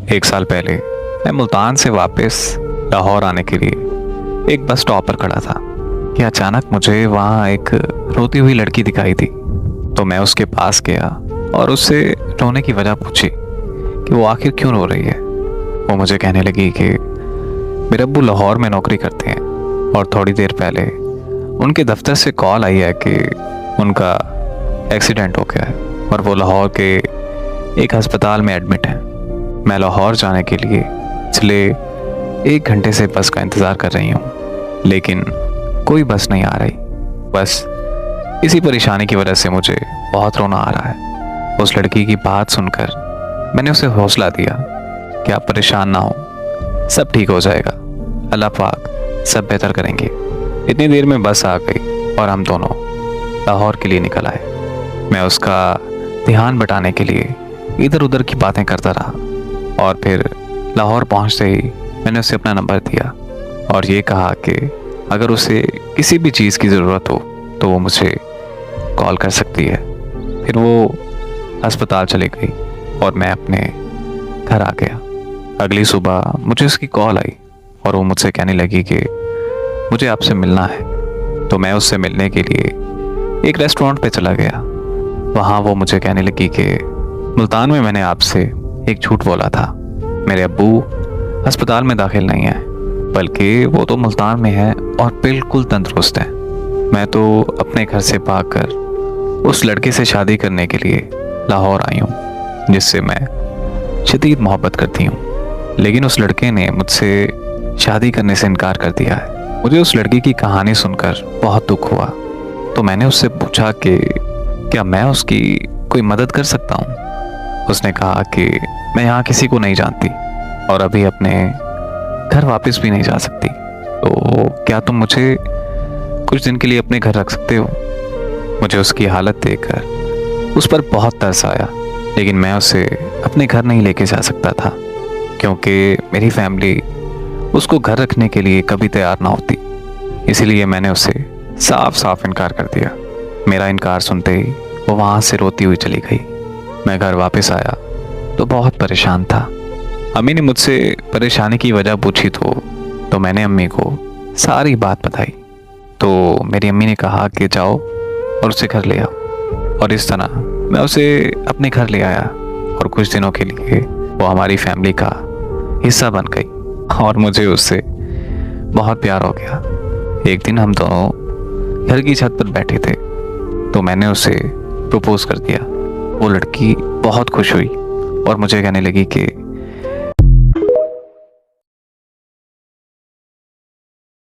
1 साल पहले मैं मुल्तान से वापस लाहौर आने के लिए एक बस स्टॉप पर खड़ा था कि अचानक मुझे वहाँ एक रोती हुई लड़की दिखाई दी। तो मैं उसके पास गया और उससे रोने की वजह पूछी कि वो आखिर क्यों रो रही है। वो मुझे कहने लगी कि मेरे अब्बू लाहौर में नौकरी करते हैं और थोड़ी देर पहले उनके दफ्तर से कॉल आई है कि उनका एक्सीडेंट हो गया है और वो लाहौर के एक अस्पताल में एडमिट हैं। मैं लाहौर जाने के लिए पिछले 1 घंटे से बस का इंतज़ार कर रही हूँ, लेकिन कोई बस नहीं आ रही। बस इसी परेशानी की वजह से मुझे बहुत रोना आ रहा है। उस लड़की की बात सुनकर मैंने उसे हौसला दिया कि आप परेशान ना हो, सब ठीक हो जाएगा, अल्लाह पाक सब बेहतर करेंगे। इतनी देर में बस आ गई और हम दोनों लाहौर के लिए निकल आए। मैं उसका ध्यान बटाने के लिए इधर उधर की बातें करता रहा और फिर लाहौर पहुंचते ही मैंने उसे अपना नंबर दिया और ये कहा कि अगर उसे किसी भी चीज़ की ज़रूरत हो तो वो मुझे कॉल कर सकती है। फिर वो अस्पताल चली गई और मैं अपने घर आ गया। अगली सुबह मुझे उसकी कॉल आई और वो मुझसे कहने लगी कि मुझे आपसे मिलना है। तो मैं उससे मिलने के लिए एक रेस्टोरेंट पे चला गया। वहाँ वो मुझे कहने लगी कि मुल्तान में मैंने आपसे एक झूठ बोला था। मेरे अब्बू अस्पताल में दाखिल नहीं है, बल्कि वो तो मुल्तान में है और बिल्कुल तंदुरुस्त है। मैं तो अपने घर से भागकर उस लड़के से शादी करने के लिए लाहौर आई हूँ जिससे मैं शदीद मोहब्बत करती हूँ, लेकिन उस लड़के ने मुझसे शादी करने से इनकार कर दिया है। मुझे उस लड़की की कहानी सुनकर बहुत दुख हुआ। तो मैंने उससे पूछा कि क्या मैं उसकी कोई मदद कर सकता हूँ। उसने कहा कि मैं यहाँ किसी को नहीं जानती और अभी अपने घर वापस भी नहीं जा सकती, तो क्या तुम मुझे कुछ दिन के लिए अपने घर रख सकते हो। मुझे उसकी हालत देखकर उस पर बहुत तरस आया, लेकिन मैं उसे अपने घर नहीं लेके जा सकता था क्योंकि मेरी फैमिली उसको घर रखने के लिए कभी तैयार ना होती। इसीलिए मैंने उसे साफ साफ इनकार कर दिया। मेरा इनकार सुनते ही वो वहाँ से रोती हुई चली गई। मैं घर वापस आया तो बहुत परेशान था। अम्मी ने मुझसे परेशानी की वजह पूछी तो मैंने अम्मी को सारी बात बताई। तो मेरी अम्मी ने कहा कि जाओ और उसे घर ले आओ, और इस तरह मैं उसे अपने घर ले आया और कुछ दिनों के लिए वो हमारी फैमिली का हिस्सा बन गई और मुझे उससे बहुत प्यार हो गया। एक दिन हम दोनों घर की छत पर बैठे थे तो मैंने उसे प्रपोज कर दिया। वो लड़की बहुत खुश हुई और मुझे कहने लगी कि